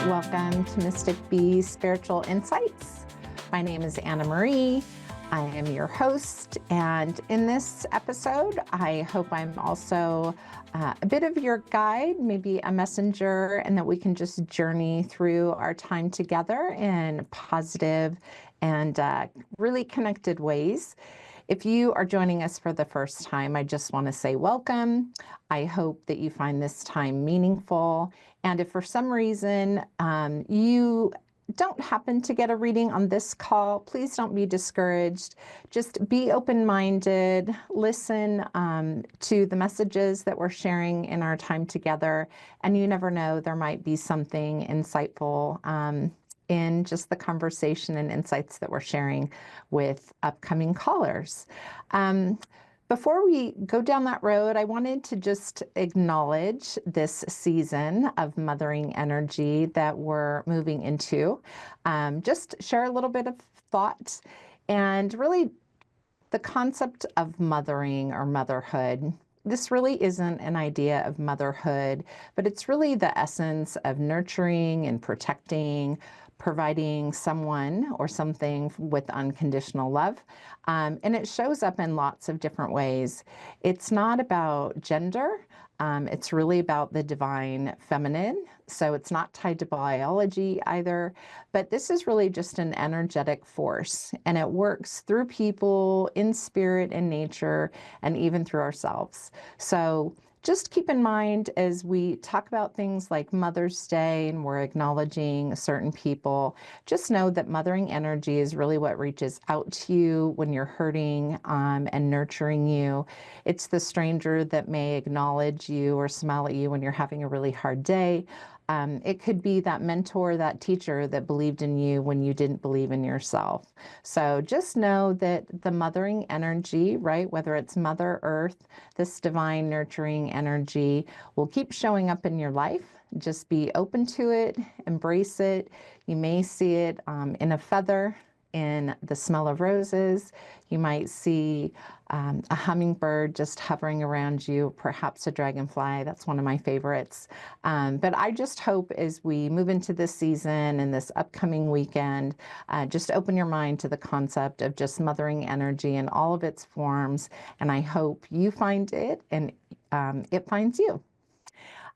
Welcome to Mystic Bee Spiritual Insights. My name is Anna Marie. I am your host, and in this episode, I hope I'm also a bit of your guide, maybe a messenger, and that we can just journey through our time together in positive and really connected ways. If you are joining us for the first time, I just want to say welcome. I hope that you find this time meaningful. And if for some reason you don't happen to get a reading on this call, please don't be discouraged. Just be open-minded, listen to the messages that we're sharing in our time together. And you never know, there might be something insightful in just the conversation and insights that we're sharing with upcoming callers. Before we go down that road, I wanted to just acknowledge this season of mothering energy that we're moving into. Just share a little bit of thought and really the concept of mothering or motherhood. This really isn't an idea of motherhood, but it's really the essence of nurturing and protecting, providing someone or something with unconditional love. And it shows up in lots of different ways. It's not about gender. It's really about the divine feminine. So it's not tied to biology either, but this is really just an energetic force, and it works through people, in spirit, in nature, and even through ourselves. So just keep in mind as we talk about things like Mother's Day and we're acknowledging certain people, just know that mothering energy is really what reaches out to you when you're hurting and nurturing you. It's the stranger that may acknowledge you or smile at you when you're having a really hard day. It could be that mentor, that teacher that believed in you when you didn't believe in yourself. So just know that the mothering energy, right, whether it's Mother Earth, this divine nurturing energy, will keep showing up in your life. Just be open to it, embrace it. You may see it in a feather, in the smell of roses. You might see a hummingbird just hovering around you, perhaps a dragonfly. That's one of my favorites. But I just hope as we move into this season and this upcoming weekend, just open your mind to the concept of just mothering energy in all of its forms. And I hope you find it and it finds you.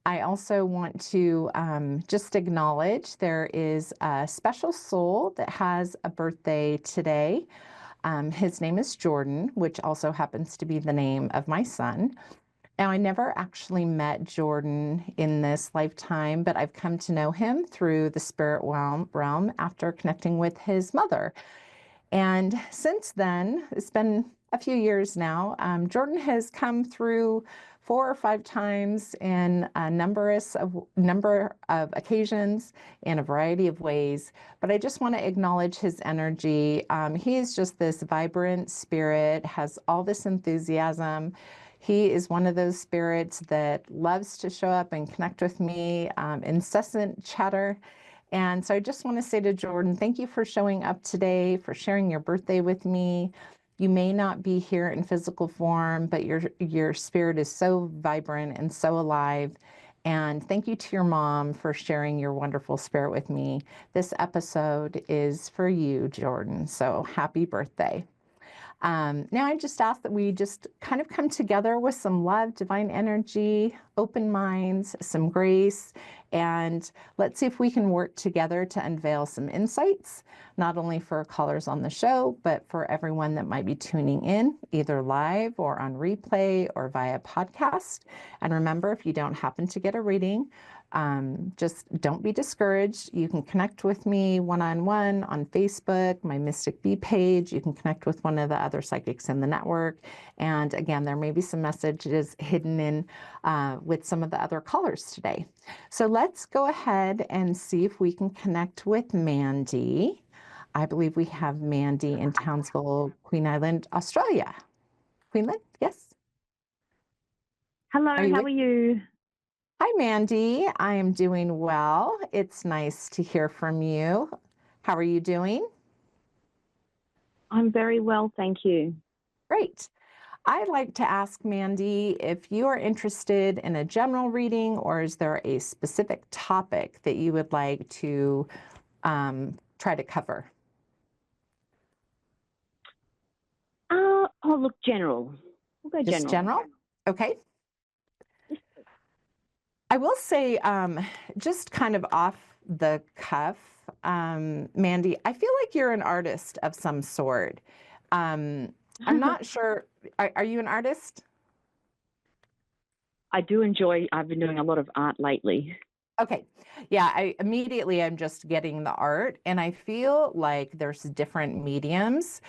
I also want to just acknowledge there is a special soul that has a birthday today. His name is Jordan, which also happens to be the name of my son. Now, I never actually met Jordan in this lifetime, but I've come to know him through the spirit realm after connecting with his mother. And since then, it's been a few years now, Jordan has come through 4 or 5 times in a number of occasions in a variety of ways. But I just want to acknowledge his energy. He is just this vibrant spirit, has all this enthusiasm. He is one of those spirits that loves to show up and connect with me, incessant chatter. And so I just want to say to Jordan, thank you for showing up today, for sharing your birthday with me. You may not be here in physical form, but your spirit is so vibrant and so alive. And thank you to your mom for sharing your wonderful spirit with me. This episode is for you, Jordan. So happy birthday. Now I just ask that we just kind of come together with some love, divine energy, open minds, some grace, and let's see if we can work together to unveil some insights, not only for callers on the show, but for everyone that might be tuning in, either live or on replay or via podcast. And remember, if you don't happen to get a reading, just don't be discouraged. You can connect with me one-on-one on Facebook, my Mystic Bee page. You can connect with one of the other psychics in the network. And again, there may be some messages hidden in with some of the other callers today. So let's go ahead and see if we can connect with Mandy. I believe we have Mandy in Townsville, Queen Island, Australia. Queenland, yes? Hello, how are you? Hi, Mandy. I am doing well. It's nice to hear from you. How are you doing? I'm very well, thank you. Great. I'd like to ask Mandy if you are interested in a general reading, or is there a specific topic that you would like to try to cover? Oh, look, general. We'll go Just general? Okay. I will say, just kind of off the cuff, Mandy, I feel like you're an artist of some sort. I'm not sure. Are you an artist? I do enjoy, I've been doing a lot of art lately. Okay. Yeah, I'm just getting the art, and I feel like there's different mediums.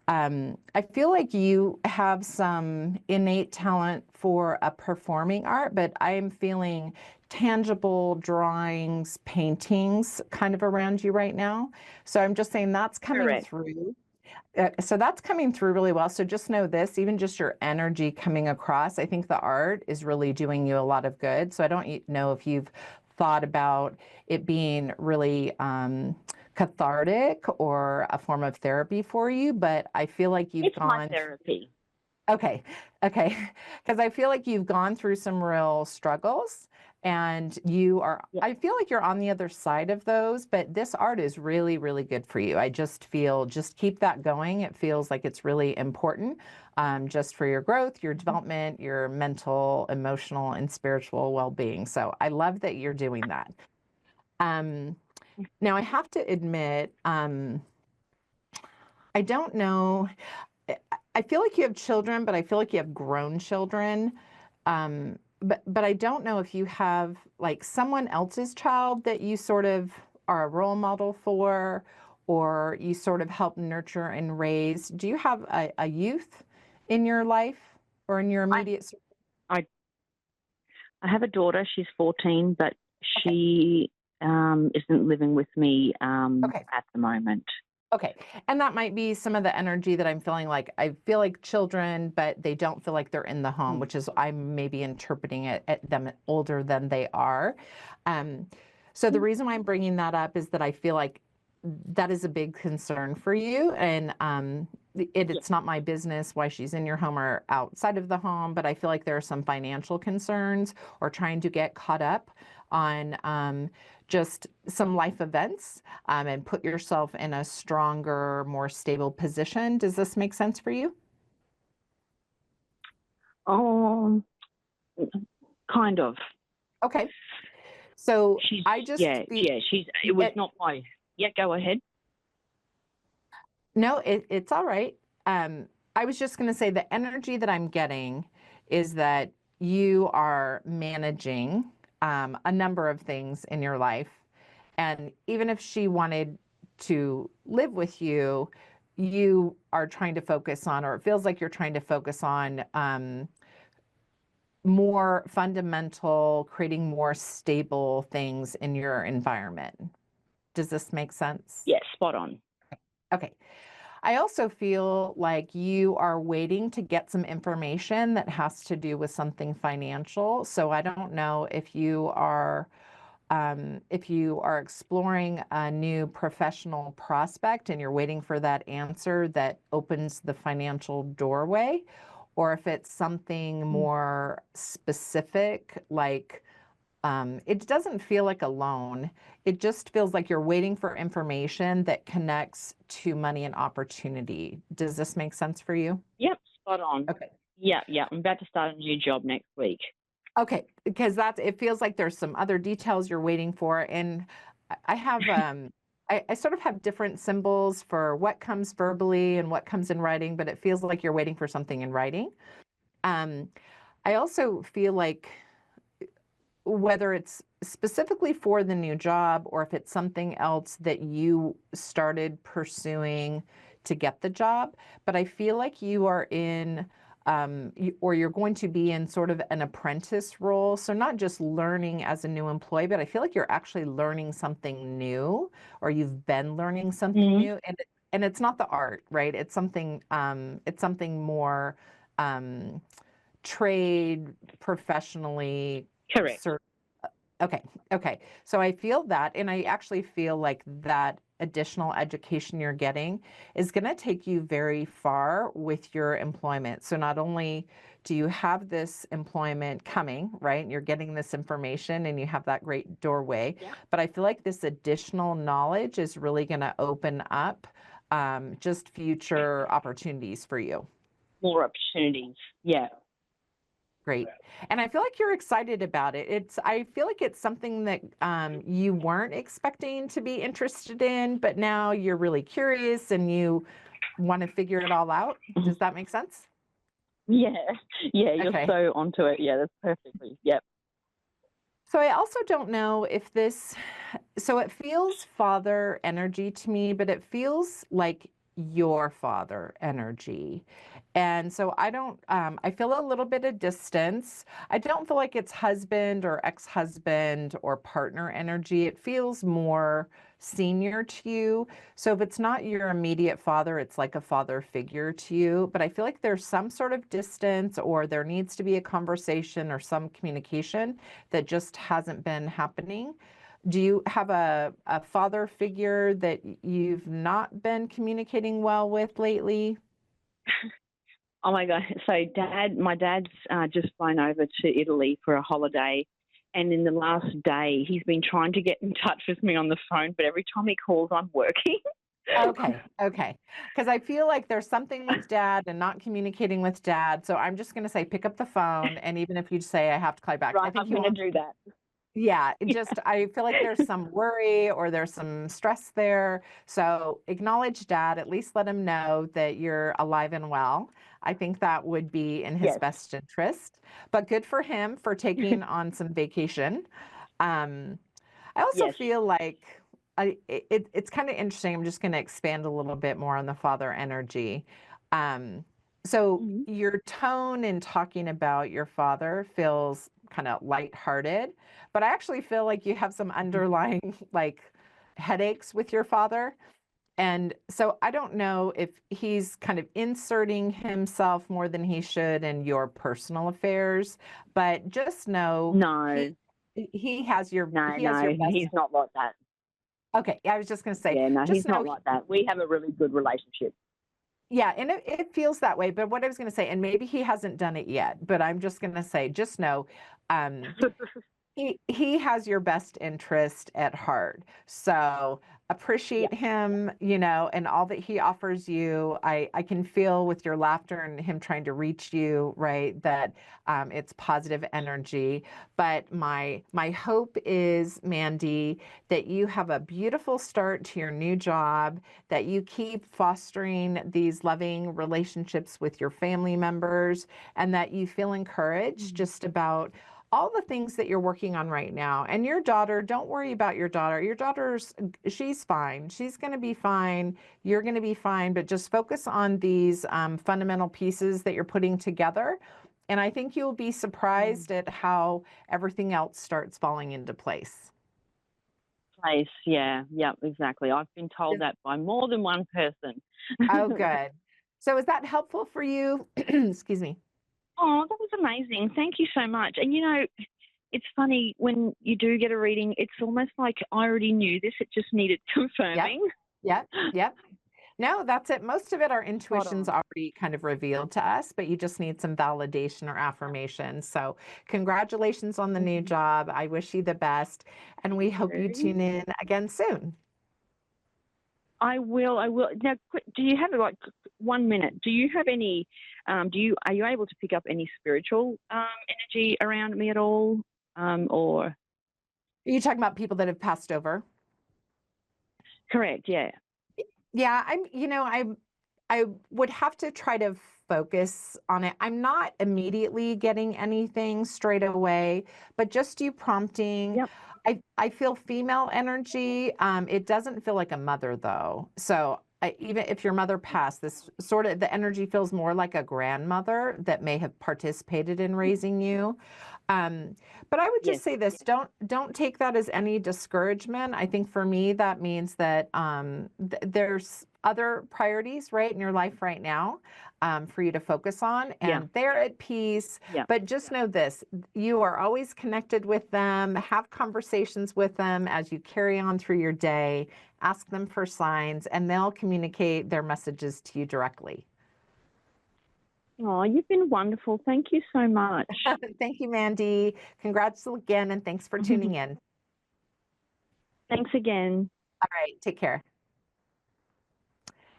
I feel like you have some innate talent for a performing art, but I'm feeling tangible drawings, paintings kind of around you right now. So I'm just saying that's coming Correct. through. So that's coming through really well. So just know this, even just your energy coming across, I think the art is really doing you a lot of good. So I don't know if you've thought about it being really cathartic or a form of therapy for you, but I feel like you've It's my therapy. Okay, okay, because I feel like you've gone through some real struggles, and I feel like you're on the other side of those, but this art is really, really good for you. I just feel, just keep that going. It feels like it's really important, just for your growth, your development, your mental, emotional, and spiritual well-being. So I love that you're doing that. Now I have to admit, I don't know. I feel like you have children, but I feel like you have grown children. But I don't know if you have like someone else's child that you sort of are a role model for, or you sort of help nurture and raise. Do you have a youth in your life or in your immediate? I have a daughter. She's 14, but Okay. she isn't living with me Okay. at the moment. Okay. And that might be some of the energy that I'm feeling like. I feel like children, but they don't feel like they're in the home, which is I'm maybe interpreting it at them older than they are. So the reason why I'm bringing that up is that I feel like that is a big concern for you. And it's not my business why she's in your home or outside of the home, but I feel like there are some financial concerns or trying to get caught up on just some life events and put yourself in a stronger, more stable position. Does this make sense for you? Oh, kind of. Okay. So She's I just it was not my. Yeah, go ahead. No, it's all right. I was just going to say the energy that I'm getting is that you are managing a number of things in your life. And even if she wanted to live with you, you are trying to focus on, or it feels like you're trying to focus on more fundamental, creating more stable things in your environment. Does this make sense? Yes, spot on. Okay. I also feel like you are waiting to get some information that has to do with something financial. So I don't know if you are exploring a new professional prospect and you're waiting for that answer that opens the financial doorway, or if it's something more specific, like it doesn't feel like a loan. It just feels like you're waiting for information that connects to money and opportunity. Does this make sense for you? Yep, spot on. Okay. Yeah. I'm about to start a new job next week. Okay, because it feels like there's some other details you're waiting for. And I have, I sort of have different symbols for what comes verbally and what comes in writing, but it feels like you're waiting for something in writing. I also feel like whether it's specifically for the new job or if it's something else that you started pursuing to get the job, but I feel like you are in, or you're going to be in sort of an apprentice role. So not just learning as a new employee, but I feel like you're actually learning something new, or you've been learning something new, and it's not the art, right? It's something more trade professionally. Correct. Okay. Okay. So I feel that, and I actually feel like that additional education you're getting is going to take you very far with your employment. So not only do you have this employment coming, right? You're getting this information and you have that great doorway, Yeah. but I feel like this additional knowledge is really going to open up just future opportunities for you. More opportunities. Yeah. Great. And I feel like you're excited about it. I feel like it's something that you weren't expecting to be interested in, but now you're really curious and you want to figure it all out. Does that make sense? Yeah. Yeah. You're Okay. so onto it. Yeah. That's perfectly. Yep. So I also don't know if so it feels father energy to me, but it feels like your father energy. And so I feel a little bit of distance. I don't feel like it's husband or ex-husband or partner energy. It feels more senior to you. So if it's not your immediate father, it's like a father figure to you. But I feel like there's some sort of distance, or there needs to be a conversation or some communication that just hasn't been happening. Do you have a father figure that you've not been communicating well with lately? Oh my God. So my dad's just flown over to Italy for a holiday. And in the last day, he's been trying to get in touch with me on the phone, but every time he calls, I'm working. Okay, okay. Because I feel like there's something with dad and not communicating with dad. So I'm just going to say, pick up the phone. And even if you say, I have to call you back, I Right. think I'm he going to wants. do that. Yeah, it Yeah. just, I feel like there's some worry or there's some stress there. So acknowledge dad, at least let him know that you're alive and well. I think that would be in his Yes. best interest. But good for him for taking on some vacation. Um, I also Yes. feel like it's kind of interesting. I'm just going to expand a little bit more on the father energy. Um, so Mhm. your tone in talking about your father feels kind of lighthearted, but I actually feel like you have some underlying like headaches with your father. And so I don't know if he's kind of inserting himself more than he should in your personal affairs, but just know No, he has your no, best. he's not like that. Okay, I was just going to say, Yeah, no, he's just know not like that. We have a really good relationship. yeah, and it feels that way. But what I was going to say, and maybe he hasn't done it yet, but I'm just going to say, just know, um, he has your best interest at heart. So Yeah. appreciate him, and all that he offers you. I can feel with your laughter and him trying to reach you, right, that it's positive energy. But my hope is, Mandy, that you have a beautiful start to your new job, that you keep fostering these loving relationships with your family members, and that you feel encouraged Mhm. just about all the things that you're working on right now. And your daughter, don't worry about your daughter. She's fine. She's going to be fine. You're going to be fine, but just focus on these fundamental pieces that you're putting together. And I think you'll be Mm. surprised at how everything else starts falling into place. Place, yeah, yeah, exactly. I've been told Yes. that by more than one person. Oh, good. So is that helpful for you? Excuse me. Oh, that was amazing. Thank you so much. And it's funny when you do get a reading, it's almost like I already knew this, it just needed Yep. confirming. Yep. Yep. No, that's it. Most of it, our Spot intuition's on. already kind of revealed to us, but you just need some validation or affirmation. So, congratulations on the new Mhm. job. I wish you the best, and we Thank hope you you. tune in again soon. I will. I will. Now, do you have like 1 minute? Do you have any? Are you able to pick up any spiritual energy around me at all? Or Are you talking about people that have passed over? correct? Yeah. Yeah, I would have to try to focus on it. I'm not immediately getting anything straight away, but just you prompting. Yep. I feel female energy. It doesn't feel like a mother though. So even if your mother passed, this sort of the energy feels more like a grandmother that may have participated in raising you. Um, but I would Yes. just say this: don't take that as any discouragement. I think for me that means that there's other priorities right in your life right now for you to focus on, Yeah. and they're at peace. Yeah. But just know this: you are always connected with them. Have conversations with them as you carry on through your day, ask them for signs, and they'll communicate their messages to you directly. Oh, you've been wonderful. Thank you so much. Thank you, Mandy. Congrats again, and thanks for tuning in. Thanks again. All right, take care.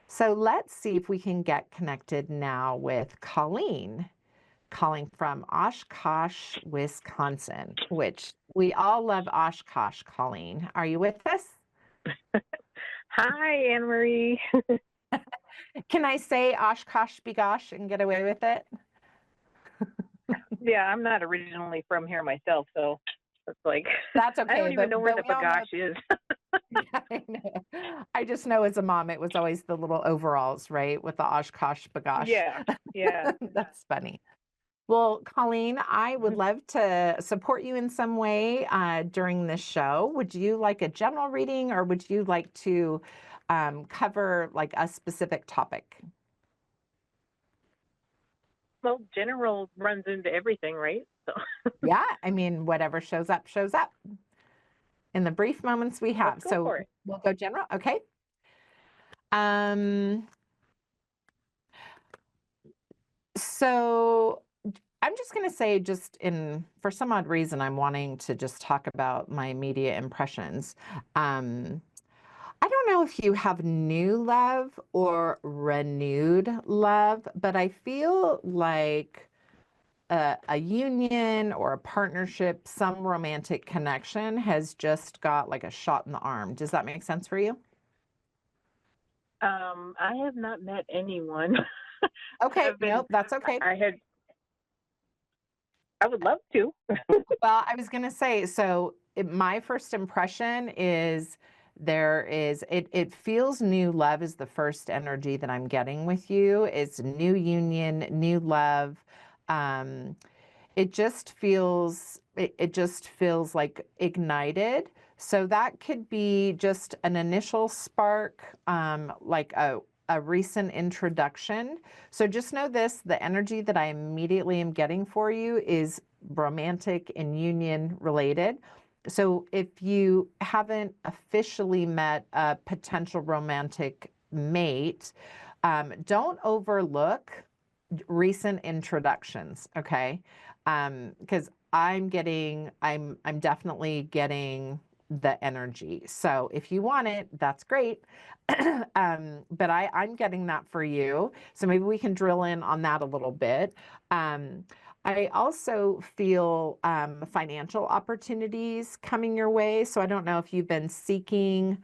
So let's see if we can get connected now with Colleen, calling from Oshkosh, Wisconsin, which we all love Oshkosh. Colleen, are you with us? Hi, Anne Marie. Can I say Oshkosh Begosh and get away with it? Yeah, I'm not originally from here myself, so it's like That's okay. I don't even know where the we all know- bagosh is. I know. I just know as a mom, it was always the little overalls, right, with the Oshkosh Begosh. Yeah. That's funny. Well, Colleen, I would love to support you in some way during this show. Would you like a general reading, or would you like to cover like a specific topic? Well, general runs into everything, right? So Yeah, I mean, whatever shows up, shows up in the brief moments we have. let's go So for it. we'll go general. Okay. So I'm just going to say, for some odd reason, I'm wanting to just talk about my immediate impressions. I don't know if you have new love or renewed love, but I feel like a union or a partnership, some romantic connection has just got like a shot in the arm. Does that make sense for you? I have not met anyone. Okay, nope, that's okay. I would love to. Well, I was going to say, so my first impression is it feels new love is the first energy that I'm getting with you. It's new union, new love. It just feels like ignited. So that could be just an initial spark, like a recent introduction. So just know this, the energy that I immediately am getting for you is romantic and union related. So if you haven't officially met a potential romantic mate, don't overlook recent introductions, okay? Because I'm definitely getting the energy. So if you want it, that's great. But I'm getting that for you. So maybe we can drill in on that a little bit. I also feel financial opportunities coming your way. So I don't know if you've been seeking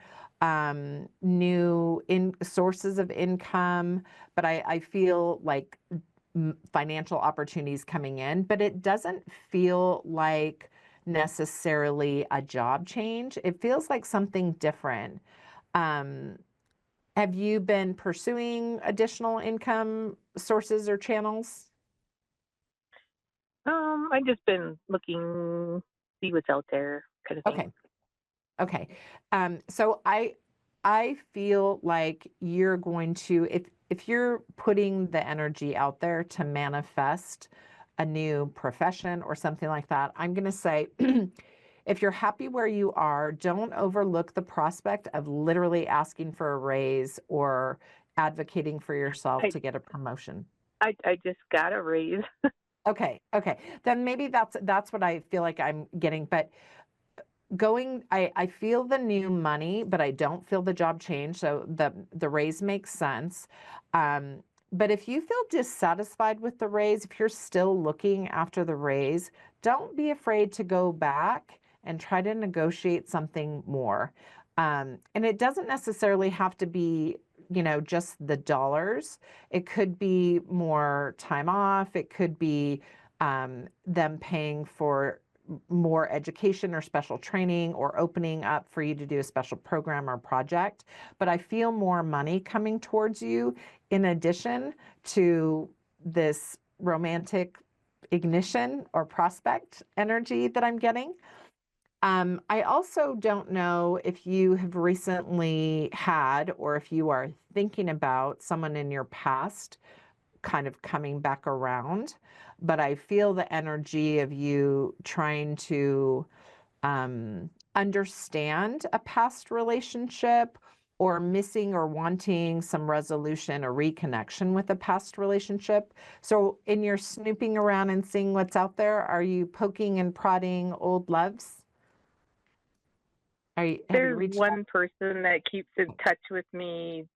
new sources of income, but I feel like financial opportunities coming in, but it doesn't feel like necessarily a job change. It feels like something different. Have you been pursuing additional income sources or channels? I've just been looking, see what's out there, kind of thing. Okay. So I feel like you're going to, if you're putting the energy out there to manifest a new profession or something like that, I'm going to say, if you're happy where you are, don't overlook the prospect of literally asking for a raise or advocating for yourself to get a promotion. I just got a raise. Okay. Then maybe that's what I feel like I'm getting, but I feel the new money, but I don't feel the job change. So the raise makes sense. But if you feel dissatisfied with the raise, if you're still looking after the raise, don't be afraid to go back and try to negotiate something more. And it doesn't necessarily have to be, just the dollars. It could be more time off. It could be them paying for more education or special training or opening up for you to do a special program or project. But I feel more money coming towards you in addition to this romantic ignition or prospect energy that I'm getting. I also don't know if you have recently had or if you are thinking about someone in your past kind of coming back around, but I feel the energy of you trying to understand a past relationship or missing or wanting some resolution or reconnection with a past relationship. So in your snooping around and seeing what's out there, are you poking and prodding old loves? Have you There's reached one person that keeps in touch with me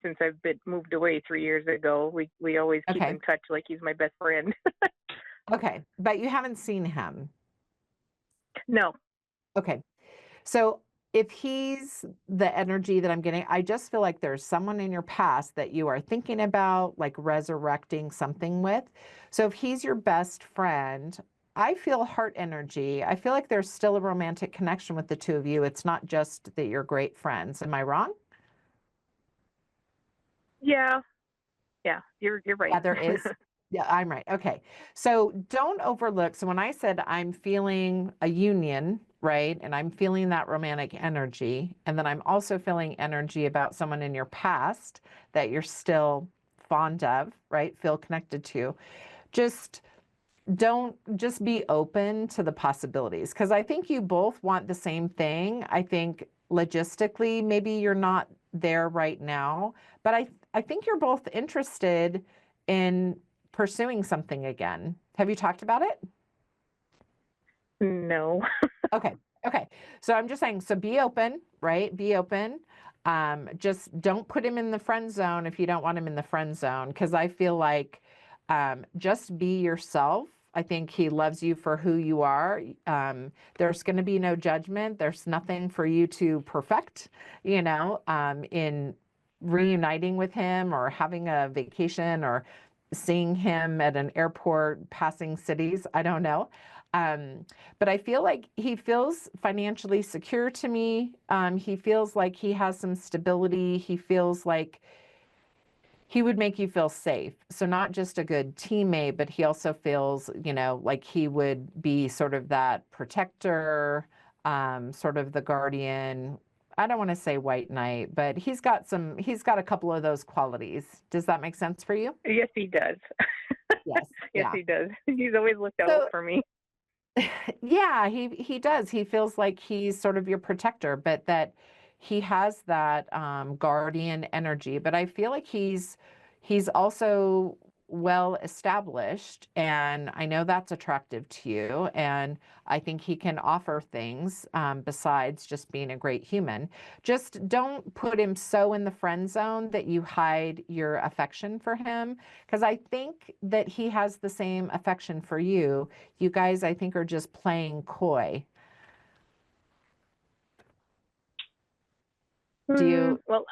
since I've been moved away 3 years ago. We always keep Okay. in touch like he's my best friend. Okay, but you haven't seen him. No. Okay. So if he's the energy that I'm getting, I just feel like there's someone in your past that you are thinking about, like resurrecting something with. So if he's your best friend, I feel heart energy. I feel like there's still a romantic connection with the two of you. It's not just that you're great friends. Am I wrong? Yeah. Yeah. You're right. Yeah, there is. Yeah, I'm right. Okay. So don't overlook. So when I said I'm feeling a union, right? And I'm feeling that romantic energy. And then I'm also feeling energy about someone in your past that you're still fond of, right? Feel connected to. Just just be open to the possibilities. Because I think you both want the same thing. I think logistically, maybe you're not there right now, but I think you're both interested in pursuing something again. Have you talked about it? No. Okay. Okay. So I'm just saying, so be open, right? Be open. Just don't put him in the friend zone if you don't want him in the friend zone. Cause I feel like, just be yourself. I think he loves you for who you are. There's going to be no judgment. There's nothing for you to perfect, in reuniting with him or having a vacation or seeing him at an airport, passing cities. I don't know. But I feel like he feels financially secure to me. He feels like he has some stability. He feels like he would make you feel safe. So not just a good teammate, but he also feels, like he would be sort of that protector, sort of the guardian. I don't want to say white knight, but he's got a couple of those qualities. Does that make sense for you? Yes, he does. Yes. Yes, Yeah. he does. He's always looked out So for me. yeah, he does. He feels like he's sort of your protector, but that he has that guardian energy. But I feel like he's also well established, and I know that's attractive to you. And I think he can offer things besides just being a great human. Just don't put him so in the friend zone that you hide your affection for him, because I think that he has the same affection for you. You guys, I think, are just playing coy. Do you? Well,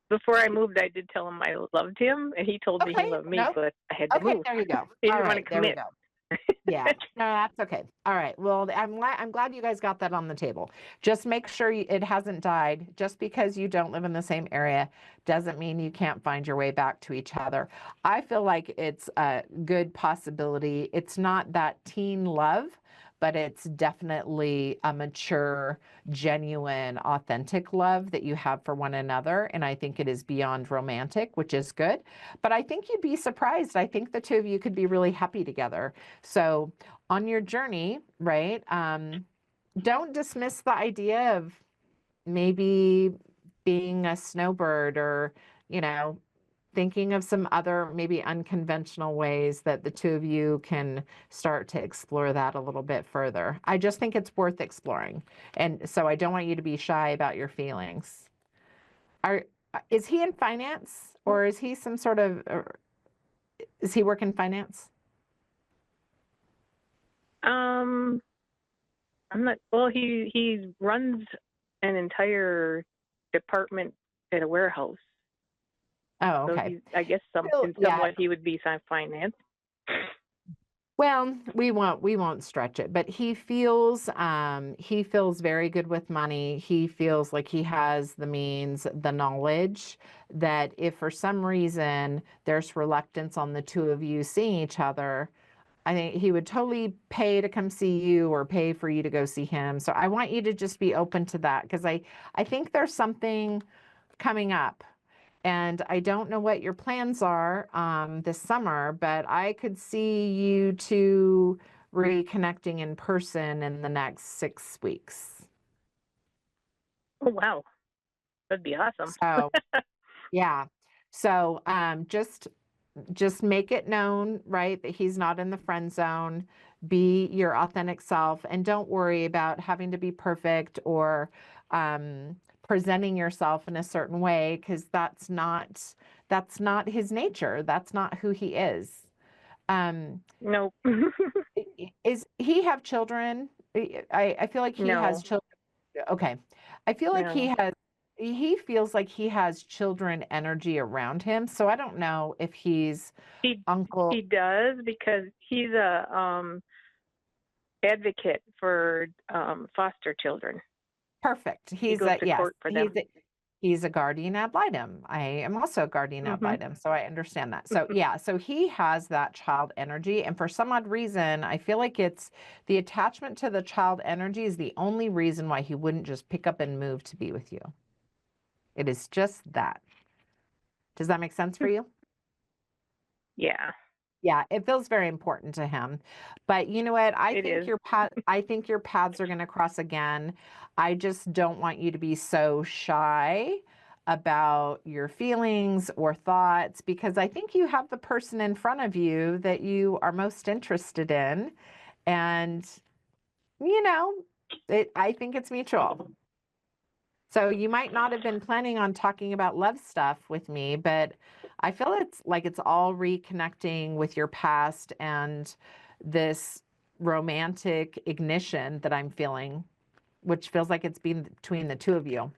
before I moved, I did tell him I loved him, and he told me he Okay, loved me, no. but I had to Okay, move. there you go. He All didn't want right, to there we commit. go. Yeah, no, that's okay. All right. Well, I'm glad you guys got that on the table. Just make sure it hasn't died. Just because you don't live in the same area doesn't mean you can't find your way back to each other. I feel like it's a good possibility. It's not that teen love, but it's definitely a mature, genuine, authentic love that you have for one another. And I think it is beyond romantic, which is good. But I think you'd be surprised. I think the two of you could be really happy together. So on your journey, right, don't dismiss the idea of maybe being a snowbird or, you know, thinking of some other maybe unconventional ways that the two of you can start to explore that a little bit further. I just think it's worth exploring. And so I don't want you to be shy about your feelings. Are is he in finance, or is he some sort of is he working finance? Um, I'm not. Well, he runs an entire department at a warehouse, Oh, so okay. he's. I guess So, yeah. somewhat he would be finance. Well, we won't stretch it, but he feels very good with money. He feels like he has the means, the knowledge that if for some reason there's reluctance on the two of you seeing each other, I think he would totally pay to come see you or pay for you to go see him. So I want you to just be open to that, because I think there's something coming up. And I don't know what your plans are this summer, but I could see you two reconnecting in person in the next 6 weeks. Oh, wow. That'd be awesome. So, yeah. So, just make it known, right, that he's not in the friend zone. Be your authentic self and don't worry about having to be perfect or presenting yourself in a certain way because that's not his nature. That's not who he is. Um, Nope. is he have children? I feel like he has No, children. Okay. I feel like no. he feels like he has children energy around him. So I don't know if he's He uncle. he does because he's a advocate for foster children. Perfect. He He's goes a to yes, court for them. he's a guardian ad litem. I am also a guardian ad Mhm. litem, so I understand that. So yeah, so he has that child energy, and for some odd reason, I feel like it's the attachment to the child energy is the only reason why he wouldn't just pick up and move to be with you. It is just that. Does that make sense for you? Yeah, Yeah, it feels very important to him. But you know what? it is. I think your paths are going to cross again. I just don't want you to be so shy about your feelings or thoughts because I think you have the person in front of you that you are most interested in and you know, I think it's mutual. So you might not have been planning on talking about love stuff with me, but I feel it's like it's all reconnecting with your past and this romantic ignition that I'm feeling, which feels like it's been between the two of you.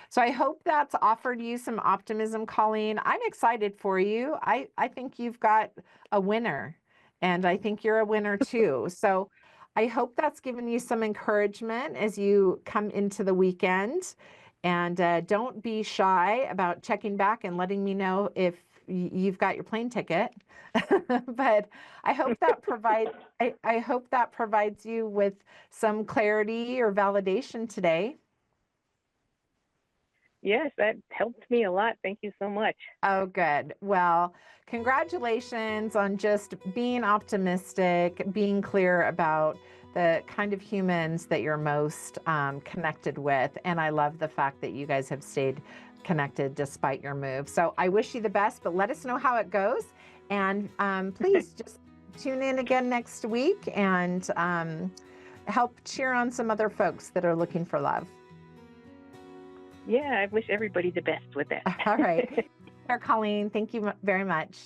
So I hope that's offered you some optimism, Colleen. I'm excited for you. I think you've got a winner, and I think you're a winner too. So I hope that's given you some encouragement as you come into the weekend. And don't be shy about checking back and letting me know if you've got your plane ticket. But I hope that I hope that provides you with some clarity or validation today. Yes, that helped me a lot. Thank you so much. Oh, good. Well, congratulations on just being optimistic, being clear about the kind of humans that you're most connected with. And I love the fact that you guys have stayed connected despite your move. So I wish you the best, but let us know how it goes. And please just tune in again next week and help cheer on some other folks that are looking for love. Yeah, I wish everybody the best with that. All right. Colleen, thank you very much.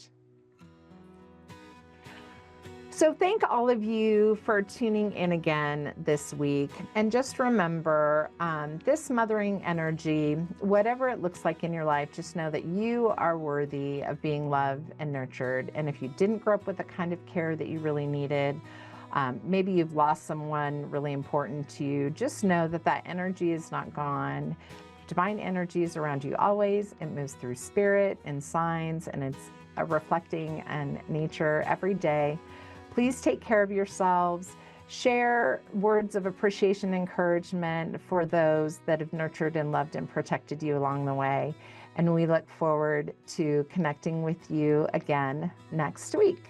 So thank all of you for tuning in again this week. And just remember, this mothering energy, whatever it looks like in your life, just know that you are worthy of being loved and nurtured. And if you didn't grow up with the kind of care that you really needed, maybe you've lost someone really important to you, just know that that energy is not gone. Divine energy is around you always. It moves through spirit and signs, and it's reflecting in nature every day. Please take care of yourselves. Share words of appreciation and encouragement for those that have nurtured and loved and protected you along the way. And we look forward to connecting with you again next week.